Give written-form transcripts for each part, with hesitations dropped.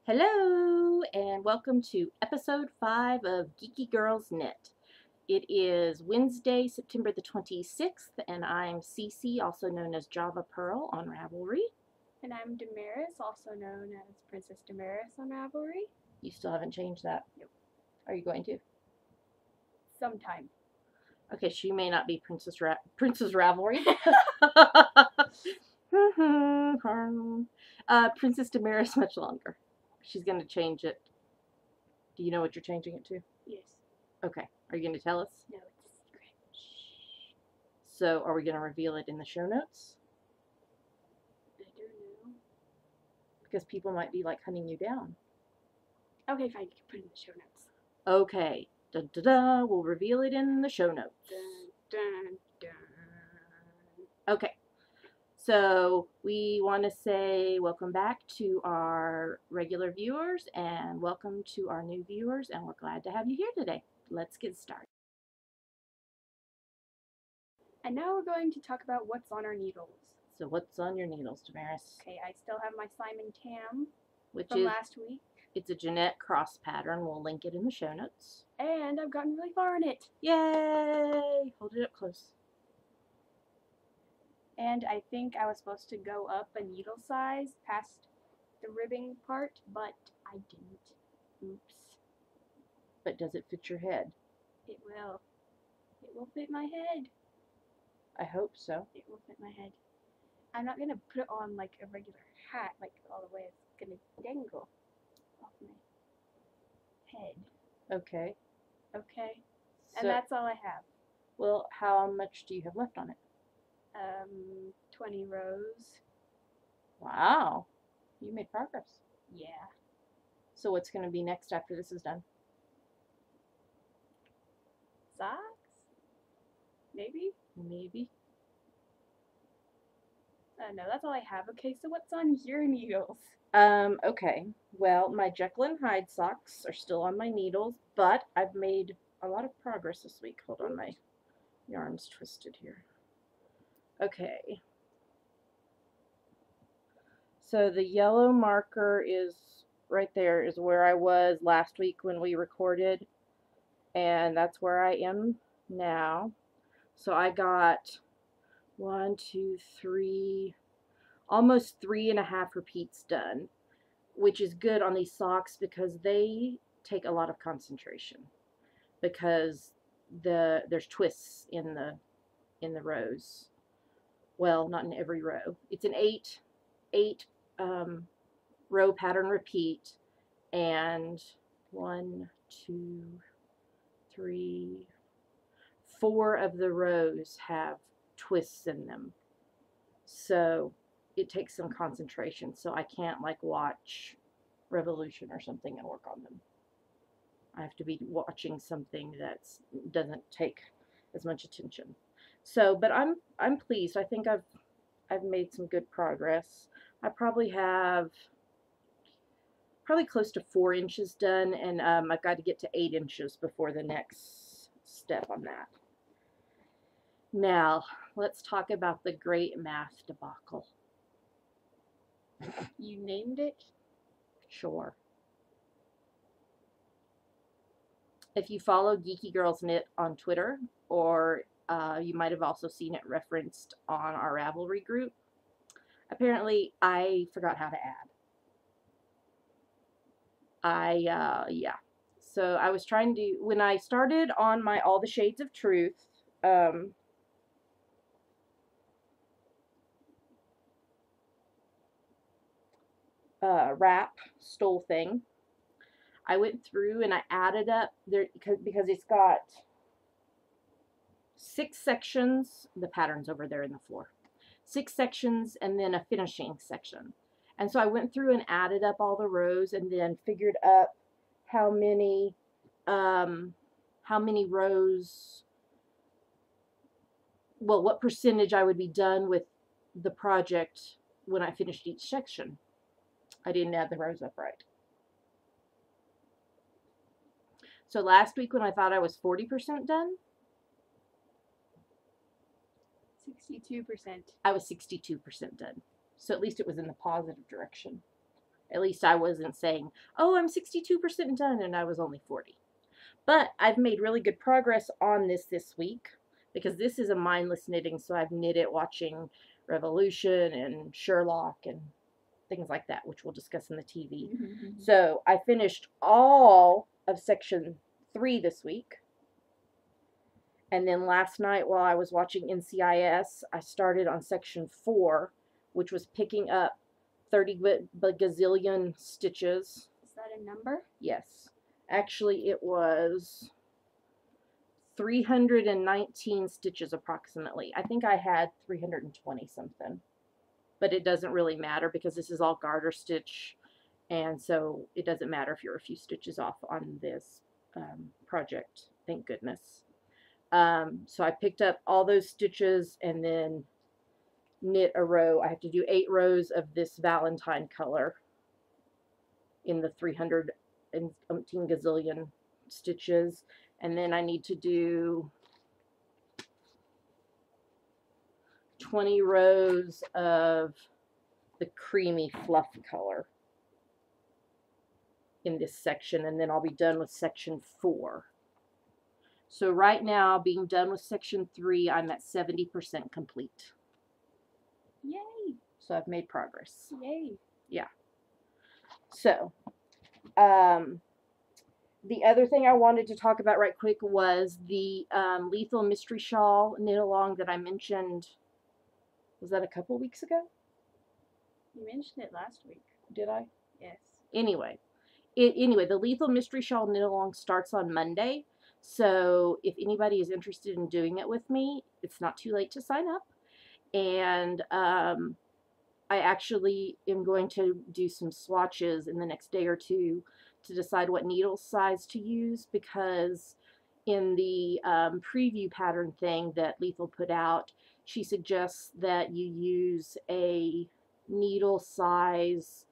Hello, and welcome to episode 5 of Geeky Girls Knit. It is Wednesday, September the 26th, and I'm Cece, also known as Java Pearl on Ravelry. And I'm Damaris, also known as Princess Damaris on Ravelry. You still haven't changed that? Nope. Are you going to? Sometime. Okay, she may not be Princess Ravelry. Princess Damaris much longer. She's going to change it. Do you know what you're changing it to? Yes. Okay. Are you going to tell us? No, it's a secret. So, are we going to reveal it in the show notes? I don't know. Because people might be like hunting you down. Okay, fine. You can put it in the show notes. Okay. Dun, dun, dun. We'll reveal it in the show notes. Dun, dun, dun. Okay. So we want to say welcome back to our regular viewers and welcome to our new viewers, and we're glad to have you here today. Let's get started. And now we're going to talk about what's on our needles. So what's on your needles, Damaris? Okay, I still have my Simon Tam Which from is last week. It's a Jeanette cross pattern. We'll link it in the show notes. And I've gotten really far in it. Yay! Hold it up close. And I think I was supposed to go up a needle size past the ribbing part, but I didn't. Oops. But does it fit your head? It will. It will fit my head. I hope so. It will fit my head. I'm not gonna put it on like a regular hat, like all the way. It's gonna dangle off my head. Okay. Okay. So, And that's all I have. well, how much do you have left on it? 20 rows. Wow. You made progress. Yeah. So what's going to be next after this is done? Socks? Maybe? Maybe. No, that's all I have. Okay, so what's on your needles? Okay. Well, my Jekyll and Hyde socks are still on my needles, but I've made a lot of progress this week. Hold on, my yarn's twisted here. Okay. So the yellow marker is right there, is where I was last week when we recorded, and that's where I am now. So I got 1, 2, 3, almost 3.5 repeats done, which is good on these socks because they take a lot of concentration, because there's twists in the rows. Well, not in every row. It's an eight row pattern repeat, and 1, 2, 3, 4 of the rows have twists in them. So it takes some concentration. So I can't like watch Revolution or something and work on them. I have to be watching something that doesn't take as much attention. So, but I'm pleased. I think I've made some good progress. I probably have close to 4 inches done, and I've got to get to 8 inches before the next step on that. Now, let's talk about the great math debacle. You named it? Sure. If you follow Geeky Girls Knit on Twitter, or you might have also seen it referenced on our Ravelry group, apparently I forgot how to add. Yeah. So I was trying to, when I started on my All the Shades of Truth, wrap stole thing, I went through and I added up there because it's got 6 sections. The pattern's over there in the floor. 6 sections and then a finishing section. And so I went through and added up all the rows and then figured up how many rows, well, what percentage I would be done with the project when I finished each section. I didn't add the rows up right. So last week when I thought I was 40% done, 62%. I was 62% done. So at least it was in the positive direction. At least I wasn't saying, oh, I'm 62% done, and I was only 40. But I've made really good progress on this week because this is a mindless knitting, so I've knit it watching Revolution and Sherlock and things like that, which we'll discuss in the TV. So I finished all of section 3 this week. And then last night while I was watching NCIS, I started on section 4, which was picking up 30 gazillion stitches. Is that a number? Yes. Actually, it was 319 stitches approximately. I think I had 320 something. But it doesn't really matter because this is all garter stitch. And so it doesn't matter if you're a few stitches off on this project. Thank goodness. So I picked up all those stitches and then knit a row. I have to do 8 rows of this Valentine color in the 300 and umpteen gazillion stitches. And then I need to do 20 rows of the creamy fluff color in this section, and then I'll be done with section 4. So right now, being done with section 3, I'm at 70% complete. Yay! So I've made progress. Yay! Yeah. So, the other thing I wanted to talk about right quick was the Lethal Mystery Shawl knit along that I mentioned. Was that a couple weeks ago? You mentioned it last week. Did I? Yes. Anyway, the Lethal Mystery Shawl knit along starts on Monday. So if anybody is interested in doing it with me, it's not too late to sign up. And I actually am going to do some swatches in the next day or two to decide what needle size to use, because in the preview pattern thing that Lethal put out, she suggests that you use a needle size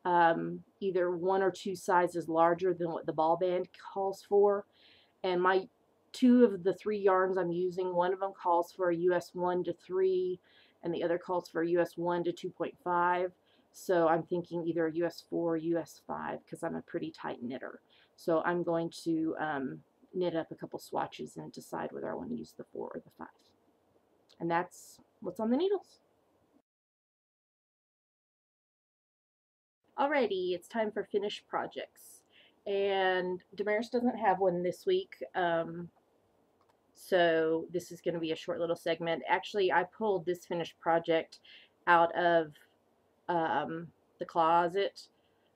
either 1 or 2 sizes larger than what the ball band calls for. And my 2 of the 3 yarns I'm using, one of them calls for a US 1 to 3 and the other calls for a US 1 to 2.5. So I'm thinking either a US 4 or US 5 because I'm a pretty tight knitter. So I'm going to knit up a couple swatches and decide whether I want to use the 4 or the 5. And that's what's on the needles. Alrighty, it's time for finished projects. And Damaris doesn't have one this week, so this is going to be a short little segment. Actually, I pulled this finished project out of the closet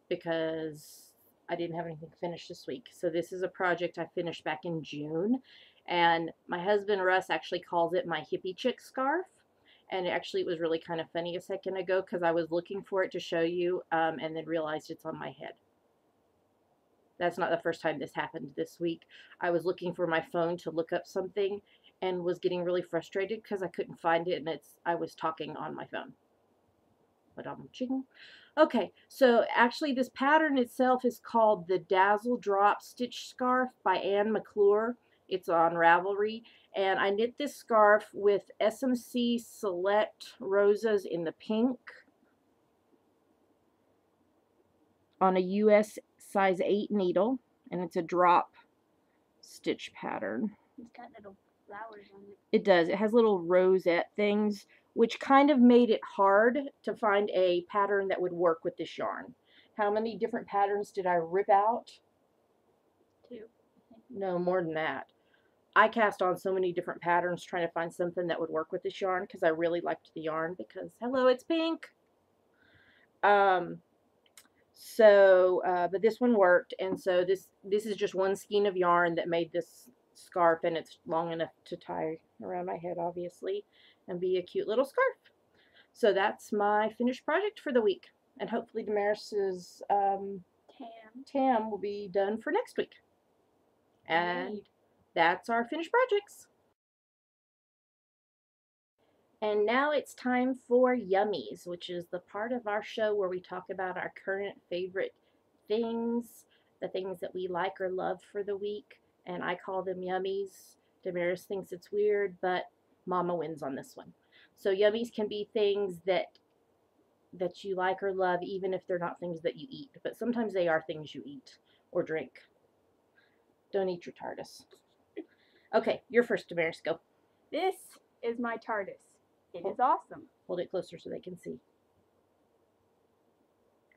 because I didn't have anything finished this week. So this is a project I finished back in June, and my husband Russ actually calls it my hippie chick scarf. And actually it was really kind of funny a second ago because I was looking for it to show you and then realized it's on my head. That's not the first time this happened this week. I was looking for my phone to look up something and was getting really frustrated because I couldn't find it, and I was talking on my phone. But I'm chicken. Okay, so actually this pattern itself is called the Dazzle Drop Stitch Scarf by Anne McClure. It's on Ravelry, and I knit this scarf with SMC Select Rosas in the pink on a US size 8 needle, and it's a drop stitch pattern. It's got little flowers on it. It does. It has little rosette things, which kind of made it hard to find a pattern that would work with this yarn. How many different patterns did I rip out? 2. No, more than that. I cast on so many different patterns trying to find something that would work with this yarn because I really liked the yarn because, hello, it's pink. But this one worked, and so this is just one skein of yarn that made this scarf, and it's long enough to tie around my head, obviously, and be a cute little scarf. So that's my finished project for the week, and hopefully Damaris's tam will be done for next week. And that's our finished projects. And now it's time for Yummies, which is the part of our show where we talk about our current favorite things, the things that we like or love for the week, and I call them Yummies. Damaris thinks it's weird, but Mama wins on this one. So Yummies can be things that that you like or love, even if they're not things that you eat. But sometimes they are things you eat or drink. Don't eat your TARDIS. Okay, you're first, Damaris. Go. This is my TARDIS. It is awesome. Hold it closer so they can see.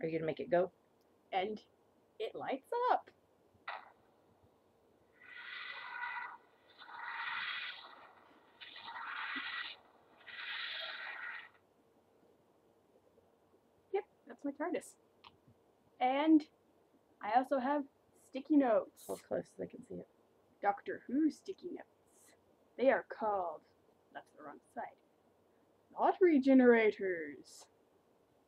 Are you going to make it go? And it lights up. Yep, that's my TARDIS. And I also have sticky notes. Hold close so they can see it. Doctor Who sticky notes. They are called, that's the wrong side, lottery generators.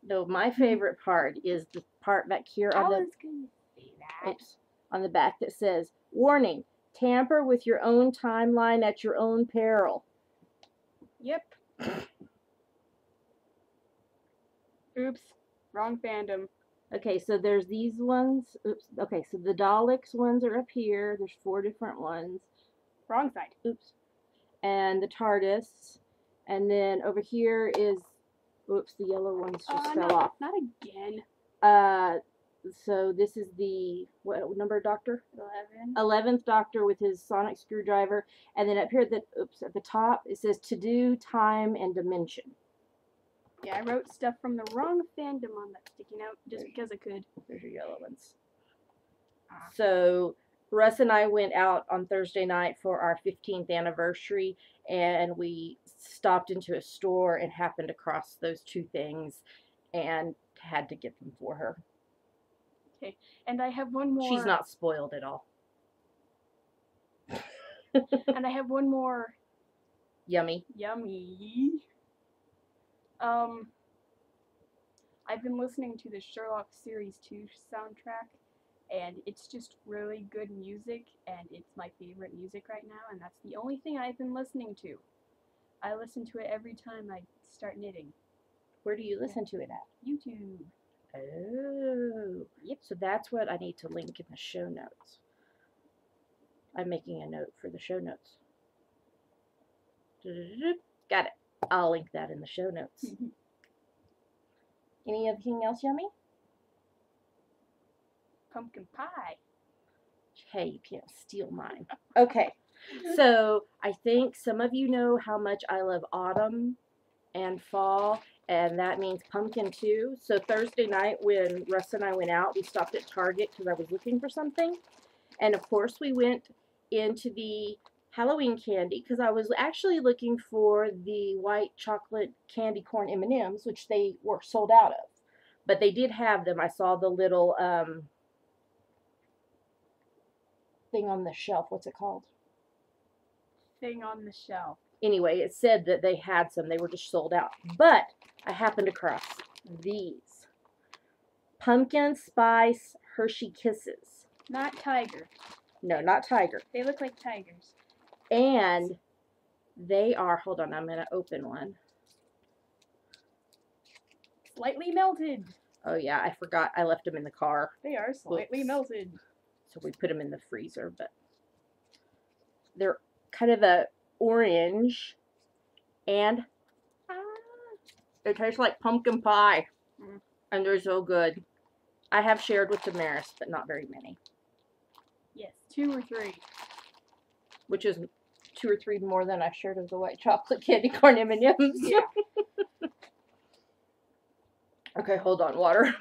No, my favorite part is the part back here I on was going to say that. oops, on the back that says, "Warning, tamper with your own timeline at your own peril." Yep. Oops, wrong fandom. Okay, so there's these ones. Oops. Okay, so the Daleks ones are up here. There's 4 different ones. Wrong side. Oops. And the TARDIS. And then over here is, oops, the yellow ones just fell off. Not again. So this is the, what number Doctor? 11. 11th Doctor with his sonic screwdriver. And then up here at the top, it says to do, time, and dimension. Yeah, I wrote stuff from the wrong fandom on that sticky note just because I could. There's your yellow ones. So Russ and I went out on Thursday night for our 15th anniversary, and we stopped into a store and happened across those 2 things and had to get them for her. Okay, and I have one more. She's not spoiled at all. And I have one more. Yummy. Yummy. I've been listening to the Sherlock Series 2 soundtrack, and it's just really good music, and it's my favorite music right now, and that's the only thing I've been listening to. I listen to it every time I start knitting. Where do you listen to it at? YouTube. Oh. Yep. So that's what I need to link in the show notes. I'm making a note for the show notes. Got it. I'll link that in the show notes. Anything else yummy? Pumpkin pie. Hey, you can't steal mine. Okay, so I think some of you know how much I love autumn and fall, and that means pumpkin too. So Thursday night when Russ and I went out, we stopped at Target because I was looking for something. And of course we went into the Halloween candy because I was actually looking for the white chocolate candy corn M&Ms, which they were sold out of. But they did have them. I saw the little thing on the shelf. What's it called? Thing on the shelf. Anyway, it said that they had some. They were just sold out. But I happened across these. Pumpkin Spice Hershey Kisses. Not tiger. No, not tiger. They look like tigers. And they are, hold on, I'm going to open one. Slightly melted. Oh yeah, I forgot. I left them in the car. They are slightly melted. So we put them in the freezer, but they're kind of a orange, and they taste like pumpkin pie, and they're so good. I have shared with Damaris, but not very many. Yes, 2 or 3. Which is 2 or 3 more than I've shared of the white chocolate candy corn M&Ms. Yeah. Okay, hold on, water.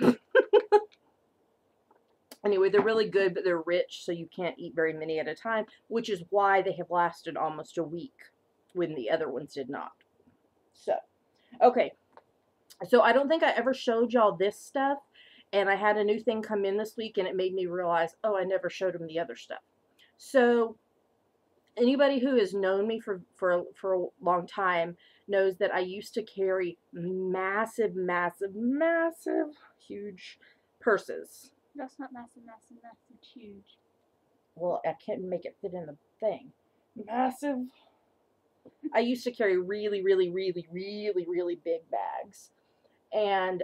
Anyway, they're really good, but they're rich, so you can't eat very many at a time, which is why they have lasted almost a week when the other ones did not. So, okay. So I don't think I ever showed y'all this stuff, and I had a new thing come in this week, and it made me realize, oh, I never showed them the other stuff. So anybody who has known me for a long time knows that I used to carry massive, huge purses. That's not massive, it's huge. Well, I can't make it fit in the thing. Massive. I used to carry really big bags. And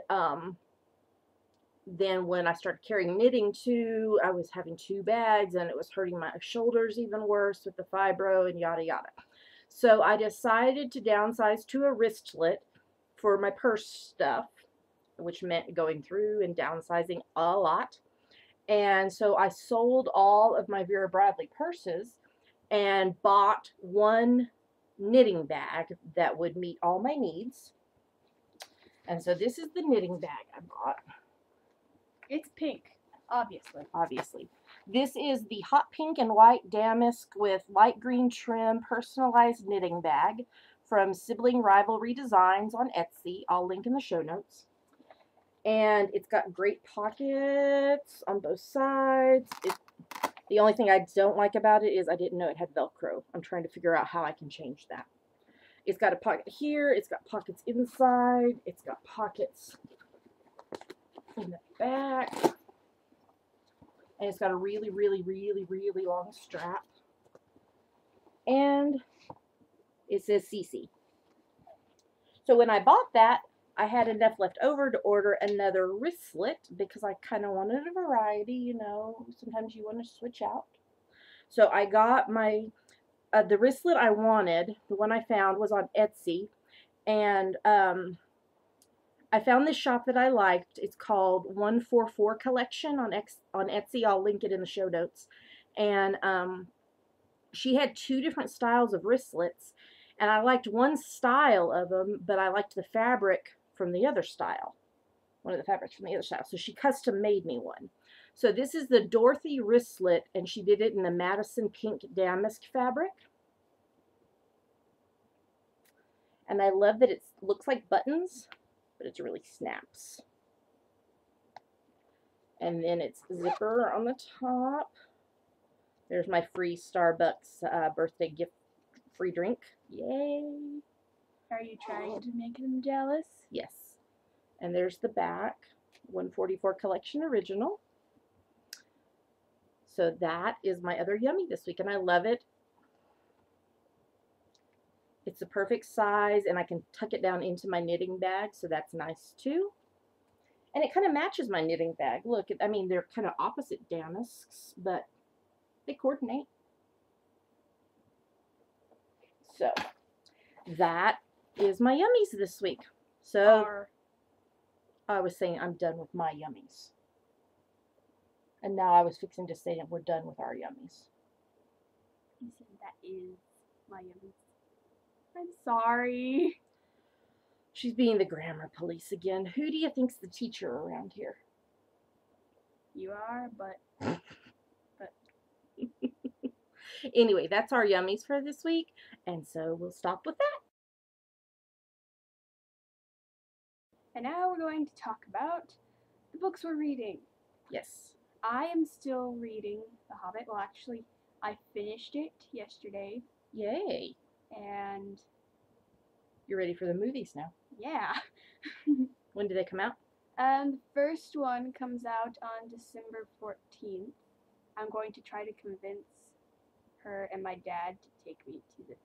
then when I started carrying knitting too, I was having 2 bags and it was hurting my shoulders even worse with the fibro and yada yada. So I decided to downsize to a wristlet for my purse stuff. which meant going through and downsizing a lot. And so I sold all of my Vera Bradley purses and bought one knitting bag that would meet all my needs. And so this is the knitting bag I bought. It's pink, obviously. This is the hot pink and white damask with light green trim personalized knitting bag from Sibling Rivalry Designs on Etsy. I'll link in the show notes. And it's got great pockets on both sides. The only thing I don't like about it is I didn't know it had Velcro. I'm trying to figure out how I can change that. It's got a pocket here. It's got pockets inside. It's got pockets in the back. And it's got a really, really, really, really long strap. And it says CC. So when I bought that, I had enough left over to order another wristlet because I kind of wanted a variety, you know. Sometimes you want to switch out. So I got my, the wristlet I wanted, the one I found was on Etsy. And I found this shop that I liked. It's called 144 Collection on Etsy. I'll link it in the show notes. And she had 2 different styles of wristlets. And I liked one style of them, but I liked the fabric from the other style. One of the fabrics from the other style. So she custom made me one. So this is the Dorothy wristlet, and she did it in the Madison pink damask fabric. And I love that it looks like buttons, but it really snaps. And then it's zipper on the top. There's my free Starbucks birthday gift free drink. Yay! Are you trying to make them jealous? Yes. And there's the back, 144 Collection Original. So that is my other yummy this week, and I love it. It's the perfect size, and I can tuck it down into my knitting bag, so that's nice too. And it kind of matches my knitting bag. Look, I mean, they're kind of opposite damasks, but they coordinate. So that is my yummies this week. So I was saying I'm done with my yummies. And now I was fixing to say that we're done with our yummies. You said that is my yummies. I'm sorry. She's being the grammar police again. Who do you think's the teacher around here? You are, but Anyway, that's our yummies for this week, and so we'll stop with that. And now we're going to talk about the books we're reading. Yes. I am still reading The Hobbit. Well, actually, I finished it yesterday. Yay. And you're ready for the movies now. Yeah. When do they come out? The first one comes out on December 14th. I'm going to try to convince her and my dad to take me to the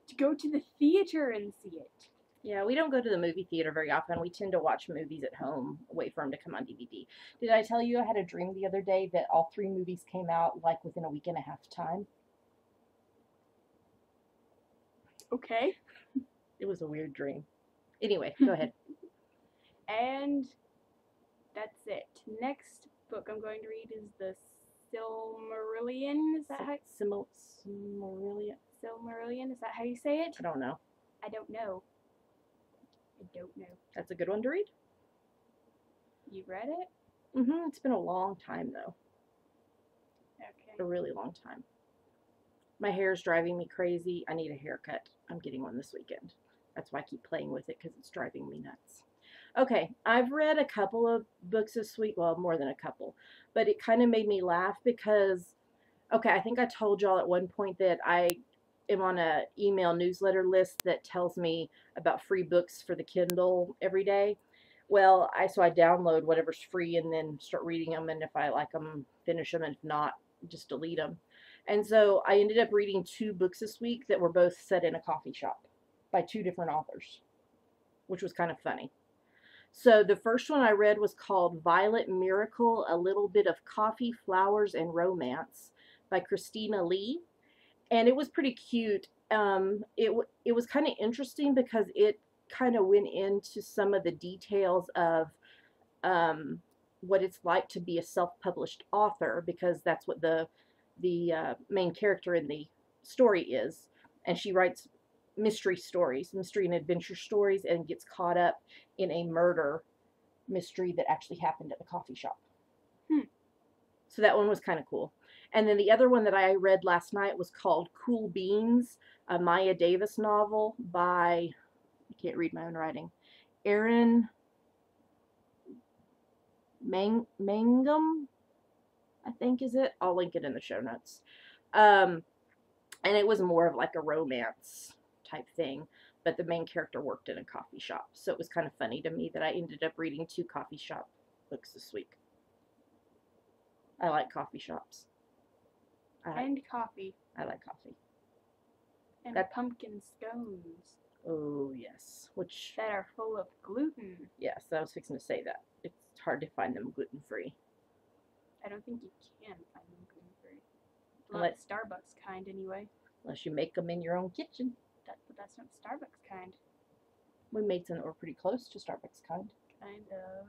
to go to the theater and see it. Yeah, we don't go to the movie theater very often. We tend to watch movies at home, wait for them to come on DVD. Did I tell you I had a dream the other day that all 3 movies came out like within a week and a half time? Okay. It was a weird dream. Anyway, go ahead. And that's it. Next book I'm going to read is the Silmarillion. Is that how? Silmarillion? Silmarillion. Is that how you say it? I don't know. I don't know. That's a good one to read. You read it? It's been a long time though. Okay. A really long time. My hair's driving me crazy. I need a haircut. I'm getting one this weekend. That's why I keep playing with it, because it's driving me nuts. Okay, I've read a couple of books this week. Well, more than a couple. But it kind of made me laugh because, okay, I think I told y'all at one point that I am on a email newsletter list that tells me about free books for the Kindle every day. Well, so I download whatever's free and then start reading them, and if I like them, finish them, and if not, just delete them. And so I ended up reading 2 books this week that were both set in a coffee shop by 2 different authors, which was kind of funny. So the first one I read was called Violet Miracle, A Little Bit of Coffee, Flowers, and Romance by Christina Lee. And it was pretty cute. It was kind of interesting because it kind of went into some of the details of what it's like to be a self-published author, because that's what the main character in the story is, and she writes mystery stories, mystery and adventure stories, and gets caught up in a murder mystery that actually happened at the coffee shop. So that one was kind of cool. And then the other one that I read last night was called Cool Beans, a Maya Davis novel by, I can't read my own writing, Erin Mangum, I think is it. I'll link it in the show notes. And it was more of like a romance type thing, but the main character worked in a coffee shop. So it was kind of funny to me that I ended up reading 2 coffee shop books this week. I like coffee shops. And coffee. I like coffee. And pumpkin scones. Oh, yes. Which, that are full of gluten. yes, I was fixing to say that. It's hard to find them gluten-free. I don't think you can find them gluten-free. Not the Starbucks kind, anyway. Unless you make them in your own kitchen. But that's not Starbucks kind. We made some that were pretty close to Starbucks kind.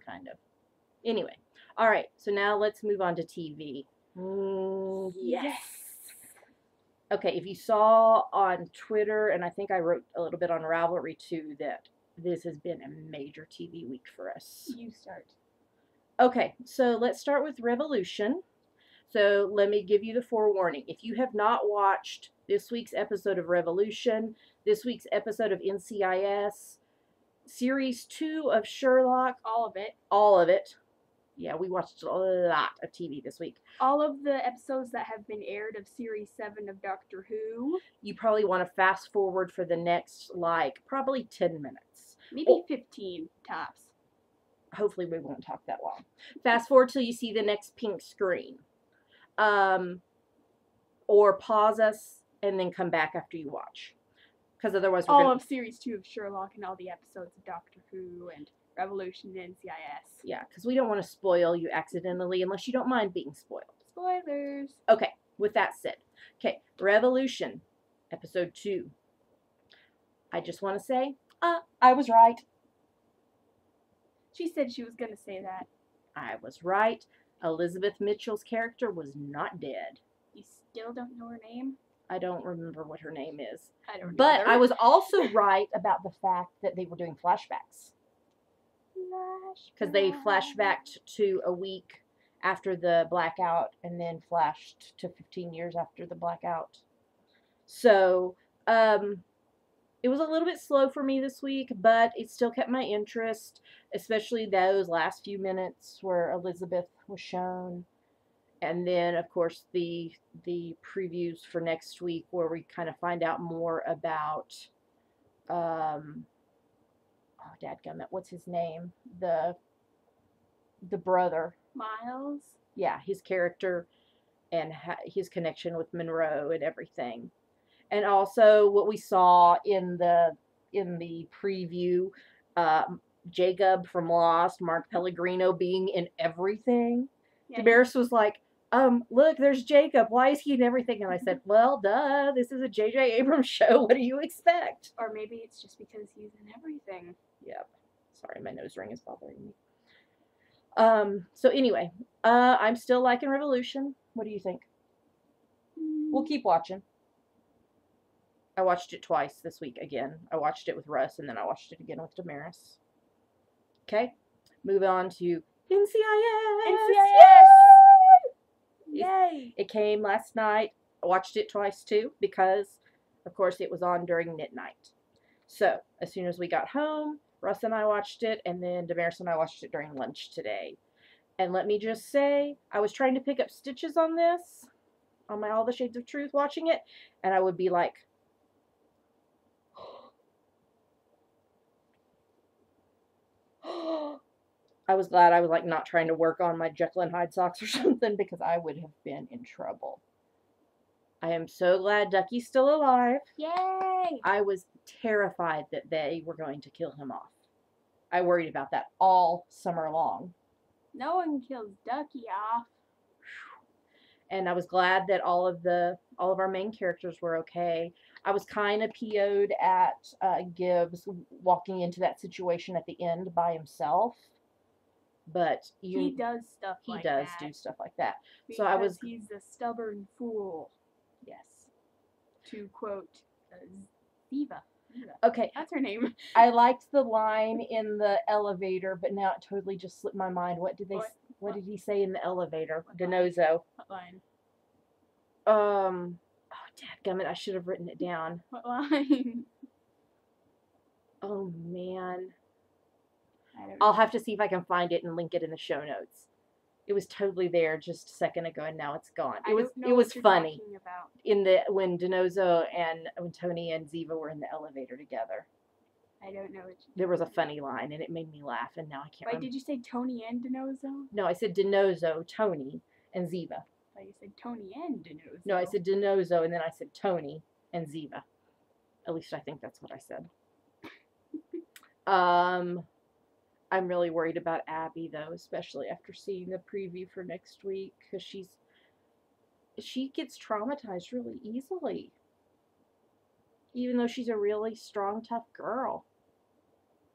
Kind of. Anyway. All right. So now let's move on to TV. Yes. Okay. If you saw on Twitter, and I think I wrote a little bit on Ravelry too, that this has been a major TV week for us. You start. Okay. So let's start with Revolution. So let me give you the forewarning. If you have not watched this week's episode of Revolution, this week's episode of NCIS, Series 2 of Sherlock. All of it. All of it. Yeah, we watched a lot of TV this week. All of the episodes that have been aired of Series 7 of Doctor Who. You probably want to fast forward for the next, probably 10 minutes. Maybe 15 tops. Hopefully we won't talk that long. Fast forward till you see the next pink screen. Or pause us and then come back after you watch. Because otherwise we're all of Series 2 of Sherlock and all the episodes of Doctor Who and Revolution and NCIS. Yeah, because we don't want to spoil you accidentally unless you don't mind being spoiled. Spoilers. Okay, with that said. Okay, Revolution, episode 2. I just want to say, I was right. She said she was going to say that. I was right. Elizabeth Mitchell's character was not dead. You still don't know her name? I don't remember what her name is. I don't know. But either. I was also right about the fact that they were doing flashbacks. Because they flashbacked to a week after the blackout and then flashed to 15 years after the blackout. So, it was a little bit slow for me this week, but it still kept my interest, especially those last few minutes where Elizabeth was shown. And then, of course, the previews for next week where we kind of find out more about, dadgummit, what's his name? The brother. Miles? Yeah, his character and his connection with Monroe and everything. And also what we saw in the preview, Jacob from Lost, Mark Pellegrino being in everything. Yeah, Damaris was like, look, there's Jacob. Why is he in everything? And I said, well, duh, this is a J.J. Abrams show. What do you expect? Or maybe it's just because he's in everything. Yep. Sorry, my nose ring is bothering me. So anyway, I'm still liking Revolution. What do you think? We'll keep watching. I watched it twice this week again. I watched it with Russ, and then I watched it again with Damaris. Okay, move on to NCIS. NCIS! Yay! It came last night. I watched it twice too because, of course, it was on during midnight. So as soon as we got home, Russ and I watched it, and then Damaris and I watched it during lunch today. And let me just say, I was trying to pick up stitches on this, on my All the Shades of Truth watching it, and I would be like, I was glad I was like not trying to work on my Jekyll and Hyde socks or something because I would have been in trouble. I am so glad Ducky's still alive. Yay! I was terrified that they were going to kill him off. I worried about that all summer long. No one kills Ducky off. And I was glad that all of the All of our main characters were okay. I was kind of PO'd at Gibbs walking into that situation at the end by himself, but he does stuff he like does that do stuff like that. because So I was he's a stubborn fool, yes. to quote Ziva. Okay, That's her name. I liked the line in the elevator, but now it totally just slipped my mind. What did he say in the elevator? What line? Denozo. What line? Oh, dadgummit, I should have written it down. What line? Oh, man. I don't I'll know. have to see if I can find it and link it in the show notes. It was totally there just a second ago, and now it's gone. I don't know it was what you're funny talking about. in when Denozo and when Tony and Ziva were in the elevator together. I don't know what There was a funny line, and it made me laugh, and now I can't remember. Did you say Tony and Denozo? No, I said Denozo, Tony, and Ziva. You said Tony and Denozo. No, I said Denozo, and then I said Tony and Ziva. At least I think that's what I said. I'm really worried about Abby, though, especially after seeing the preview for next week, because she gets traumatized really easily. Even though she's a really strong, tough girl.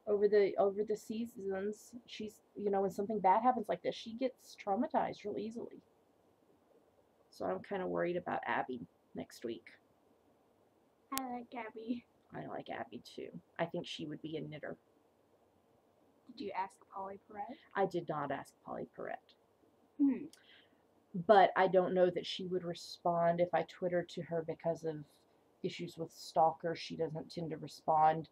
Over the seasons, she's, when something bad happens like this, she gets traumatized real easily. So I'm kind of worried about Abby next week. I like Abby. I like Abby too. I think she would be a knitter. Did you ask Polly Perrette? I did not ask Polly Perrette. Hmm. But I don't know that she would respond if I Twittered to her because of issues with stalkers. She doesn't tend to respond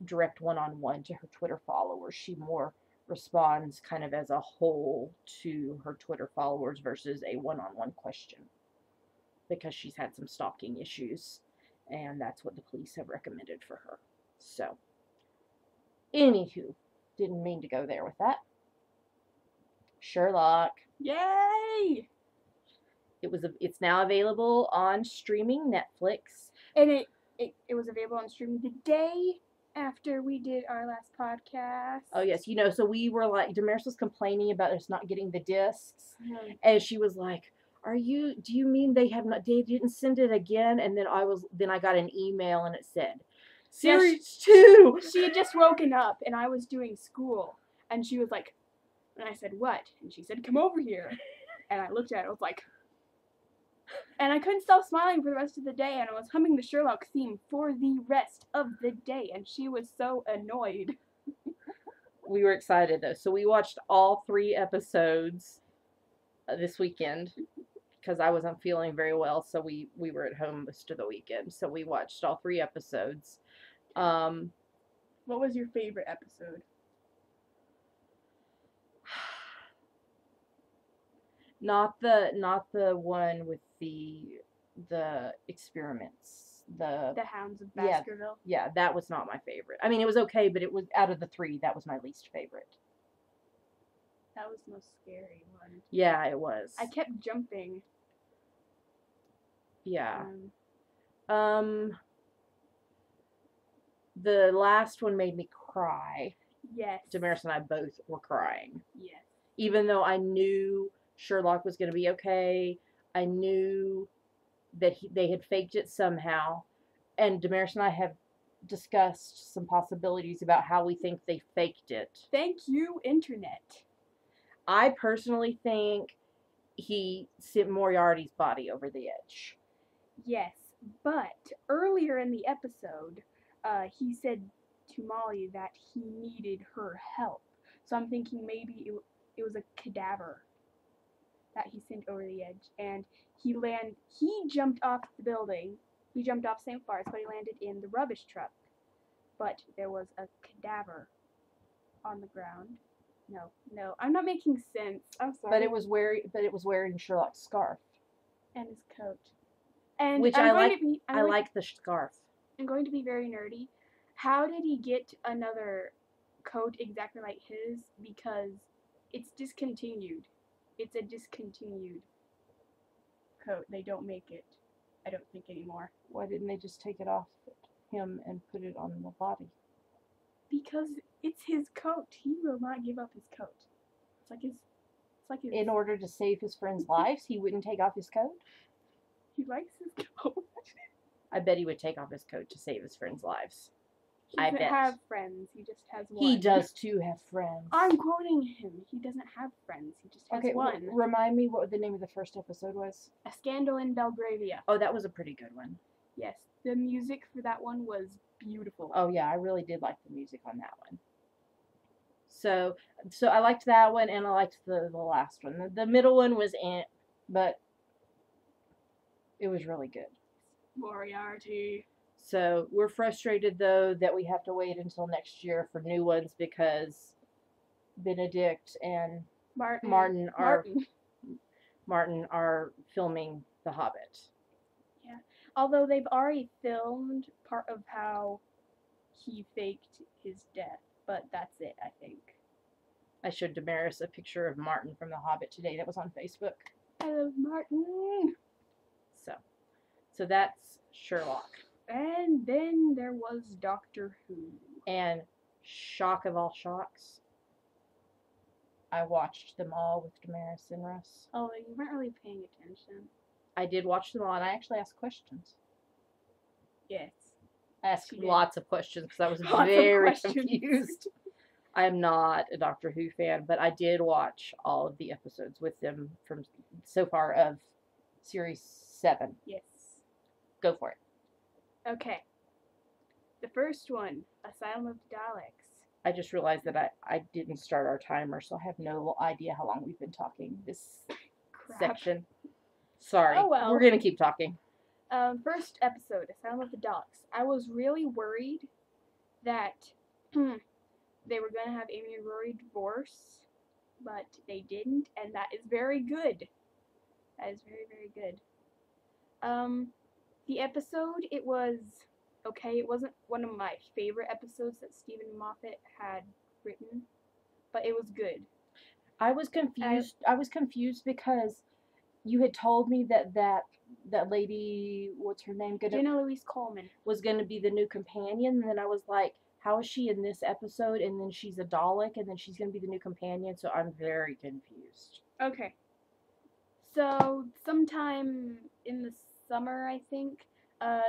direct one-on-one to her Twitter followers. She more responds kind of as a whole to her Twitter followers versus a one-on-one question, because she's had some stalking issues, and that's what the police have recommended for her. So, anywho, didn't mean to go there with that. Sherlock. Yay! It's now available on streaming Netflix. And it was available on streaming the day after we did our last podcast. Oh yes, so we were like, Damaris was complaining about us not getting the discs, and she was like, do you mean they didn't send it again? And then I got an email and it said, Series 2! She had just woken up and I was doing school, and she was like, and I said, what? And she said, come over here. And I looked at it, I was like, and I couldn't stop smiling for the rest of the day, and I was humming the Sherlock theme for the rest of the day, and she was so annoyed. We were excited, though. So we watched all 3 episodes this weekend, because I wasn't feeling very well, so we were at home most of the weekend. So we watched all 3 episodes. What was your favorite episode? Not the one with the experiments. The Hounds of Baskerville? Yeah, that was not my favorite. I mean, it was okay, but it was, out of the 3, that was my least favorite. That was the most scary one. Yeah, it was. I kept jumping. Yeah. The last one made me cry. Yes. Damaris and I both were crying. Yes. Even though I knew Sherlock was going to be okay, I knew that they had faked it somehow, and Damaris and I have discussed some possibilities about how we think they faked it. Thank you, Internet. I personally think he sent Moriarty's body over the edge. Yes, but earlier in the episode, he said to Molly that he needed her help. So I'm thinking maybe it was a cadaver that he sent over the edge, and he jumped off the building. He jumped off St. Bart's, but he landed in the rubbish truck. But there was a cadaver on the ground. No, I'm not making sense. I'm sorry. But it was wearing Sherlock's scarf and his coat. And which I like the scarf. I'm going to be very nerdy. How did he get another coat exactly like his? Because it's discontinued. It's a discontinued coat. They don't make it, I don't think, anymore. Why didn't they just take it off him and put it on the body? Because it's his coat. He will not give up his coat. It's like his. In order to save his friends' lives, he wouldn't take off his coat? He likes his coat. I bet he would take off his coat to save his friends' lives. He I doesn't bet. have friends. He just has one. He does too have friends. I'm quoting him. He doesn't have friends. He just has one. Remind me what the name of the first episode was. A Scandal in Belgravia. Oh, that was a pretty good one. Yes, the music for that one was beautiful. Oh yeah, I really did like the music on that one. So I liked that one, and I liked the last one. The middle one was but it was really good. Moriarty. So we're frustrated though that we have to wait until next year for new ones because Benedict and Martin are filming The Hobbit. Yeah, although they've already filmed part of how he faked his death, but that's it, I think. I showed Damaris a picture of Martin from The Hobbit today that was on Facebook. I love Martin. So that's Sherlock. And then there was Doctor Who. And shock of all shocks, I watched them all with Damaris and Russ. Oh, you weren't really paying attention. I did watch them all, and I actually asked questions. Yes. I asked lots of questions because I was very questions. confused. I am not a Doctor Who fan, but I did watch all of the episodes with them from so far of Series 7. Yes. Go for it. Okay. The first one, Asylum of the Daleks. I just realized that I didn't start our timer, so I have no idea how long we've been talking this section. Sorry. Oh well. We're going to keep talking. First episode, Asylum of the Daleks. I was really worried that they were going to have Amy and Rory divorce, but they didn't, and that is very good. That is very, very good. The episode, it was okay. It wasn't one of my favorite episodes that Stephen Moffat had written, but it was good. I was confused. I was confused because you had told me that lady, what's her name? Jenna Louise Coleman was going to be the new companion, and then I was like, how is she in this episode? And then she's a Dalek, and then she's going to be the new companion. So I'm very confused. Okay. So sometime in the summer, I think,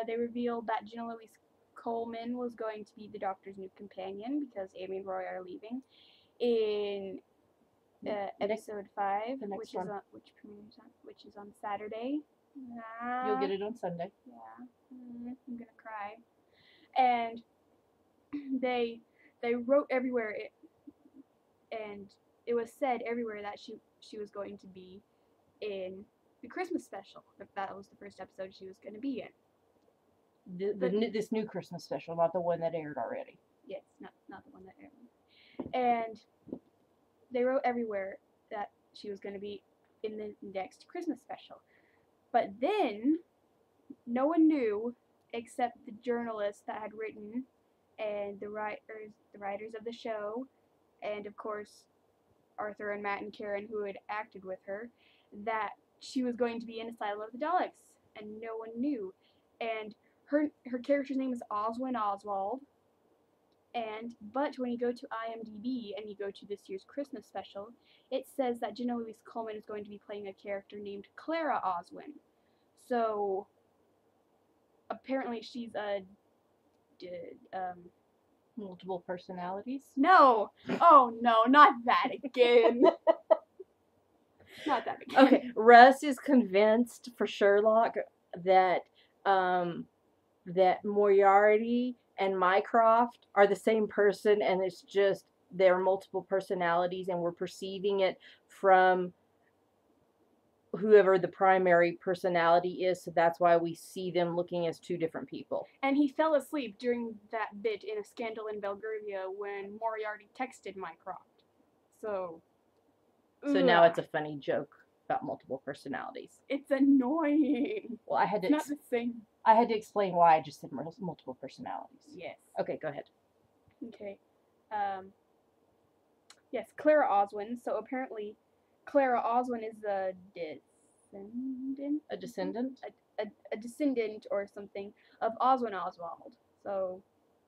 they revealed that Jenna Louise Coleman was going to be the Doctor's new companion because Amy and Roy are leaving in episode 5, which is on Saturday. You'll get it on Sunday. Yeah, I'm gonna cry. And they wrote everywhere, and it was said everywhere that she was going to be in the Christmas special. That was the first episode she was going to be in. This new Christmas special, not the one that aired already. Yes, not the one that aired. And they wrote everywhere that she was going to be in the next Christmas special. But then, no one knew except the journalists that had written and the writers of the show, and of course Arthur and Matt and Karen who had acted with her, that she was going to be in Asylum of the Daleks, and no one knew. And her character's name is Oswin Oswald. But when you go to IMDb and you go to this year's Christmas special, it says that Jenna Louise Coleman is going to be playing a character named Clara Oswin. So apparently she's multiple personalities? No! Oh no, not that again. Not that again. Okay, Russ is convinced for Sherlock that that Moriarty and Mycroft are the same person, and it's just they're multiple personalities, and we're perceiving it from whoever the primary personality is, so that's why we see them looking as two different people. And he fell asleep during that bit in A Scandal in Belgravia when Moriarty texted Mycroft. So now it's a funny joke about multiple personalities. It's annoying. Well, it's not the same. I had to explain why I just said multiple personalities. Yes. Okay, go ahead. Okay. Yes, Clara Oswin. So apparently, Clara Oswin is a descendant. A descendant? A descendant or something of Oswin Oswald. So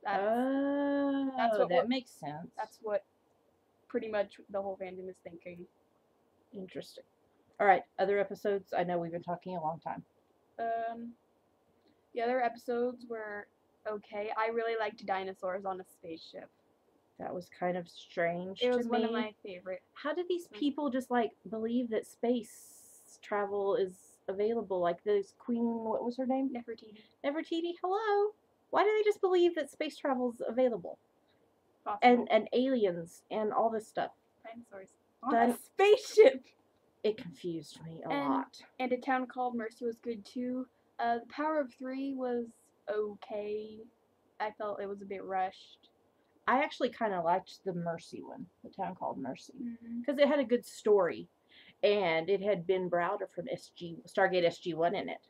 that's what makes sense. That's what pretty much the whole fandom is thinking. Interesting. All right, other episodes. I know we've been talking a long time. The other episodes were okay. I really liked dinosaurs on a spaceship. That was kind of strange It to was one of me. my favorite. How do these people just like believe that space travel is available? Like this queen, what was her name? Nefertiti. Nefertiti. Hello. Why do they just believe that space travel is available? Possible. And aliens and all this stuff? Dinosaurs on a spaceship. It confused me a lot. And A Town Called Mercy was good too. The Power of Three was okay. I felt it was a bit rushed. I actually kind of liked the Mercy one, The Town Called Mercy, Mm-hmm. because it had a good story, and it had Ben Browder from Stargate SG-1 in it.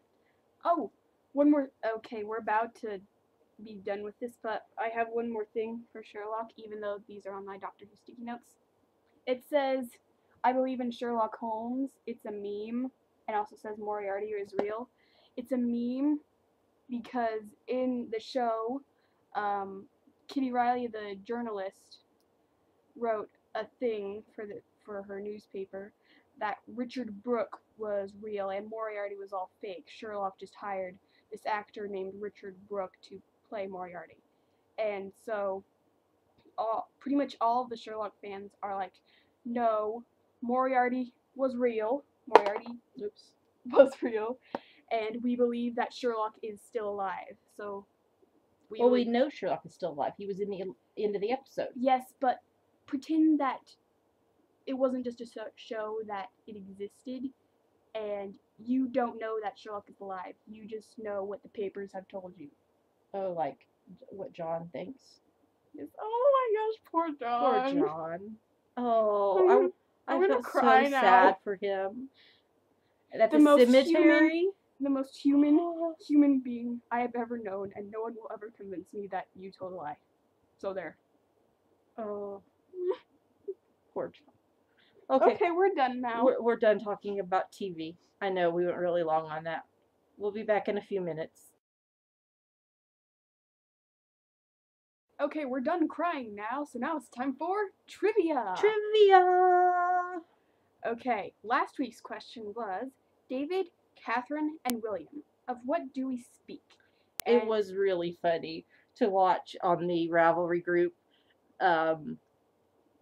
Oh, one more. Okay, we're about to be done with this, but I have one more thing for Sherlock, even though these are on my Doctor Who sticky notes. It says, I believe in Sherlock Holmes. It's a meme. And also says Moriarty is real. It's a meme because in the show, Kitty Riley, the journalist, wrote a thing for her newspaper that Richard Brooke was real and Moriarty was all fake. Sherlock just hired this actor named Richard Brooke to play Moriarty. And so pretty much all of the Sherlock fans are like, no, Moriarty was real. Moriarty was real. And we believe that Sherlock is still alive. So we know Sherlock is still alive. He was in the end of the episode. Yes, but pretend that it wasn't just a show that it existed, and you don't know that Sherlock is alive. You just know what the papers have told you. Oh, like what John thinks. Yes. Oh my gosh, poor John. Poor John. Oh, I felt so sad for him. At the cemetery. The most human being I have ever known, and no one will ever convince me that you told a lie. So there. Oh, poor John. Okay, we're done now. We're done talking about TV. I know we went really long on that. We'll be back in a few minutes. Okay, we're done crying now, so now it's time for trivia. Trivia! Okay, last week's question was, David, Catherine, and William, of what do we speak? It was really funny to watch on the Ravelry group,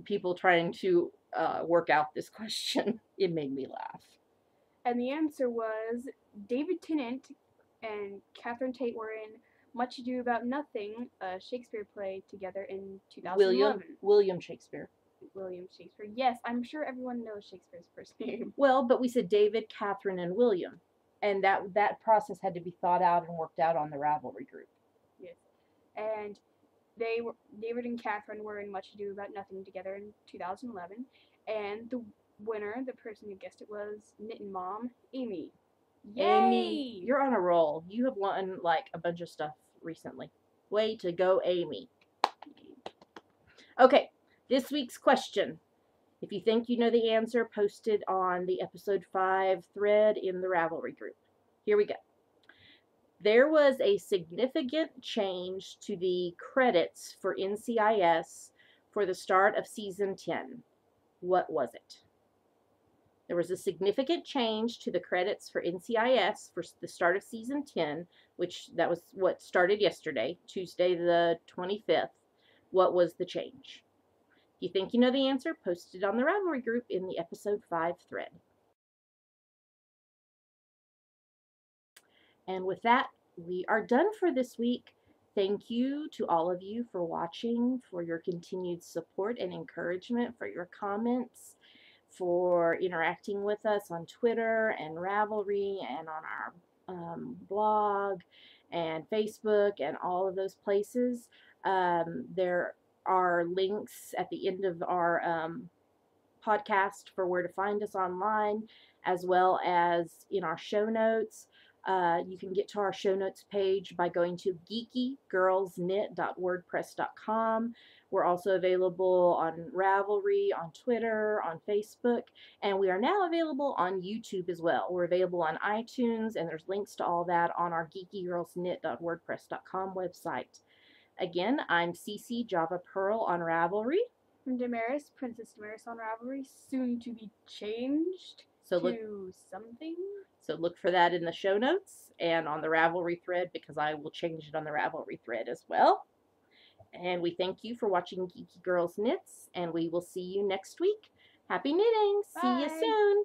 people trying to work out this question. It made me laugh. And the answer was David Tennant and Catherine Tate were in Much Ado About Nothing, a Shakespeare play together in 2011. William Shakespeare. William Shakespeare. Yes, I'm sure everyone knows Shakespeare's first name. Well, but we said David, Catherine, and William. And that process had to be thought out and worked out on the Ravelry group. Yes. And David and Catherine were in Much Ado About Nothing together in 2011. And the winner, the person who guessed it, was Knitting Mom, Amy. Yay! Amy, you're on a roll. You have won like a bunch of stuff recently. Way to go, Amy. Okay, this week's question. If you think you know the answer, post it on the episode 5 thread in the Ravelry group. Here we go. There was a significant change to the credits for NCIS for the start of season 10. What was it? There was a significant change to the credits for NCIS for the start of season 10, which that was what started yesterday, Tuesday the 25th. What was the change? If you think you know the answer, post it on the Ravelry group in the episode 5 thread. And with that, we are done for this week. Thank you to all of you for watching, for your continued support and encouragement, for your comments, for interacting with us on Twitter and Ravelry and on our blog and Facebook and all of those places. There are links at the end of our podcast for where to find us online, as well as in our show notes. You can get to our show notes page by going to geekygirlsknit.wordpress.com. We're also available on Ravelry, on Twitter, on Facebook, and we are now available on YouTube as well. We're available on iTunes, and there's links to all that on our geekygirlsknit.wordpress.com website. Again, I'm Cece Java Pearl on Ravelry. Damaris, Princess Damaris on Ravelry, soon to be changed to something. So look for that in the show notes and on the Ravelry thread, because I will change it on the Ravelry thread as well. And we thank you for watching Geeky Girls Knits, and we will see you next week. Happy knitting! See you Bye! soon!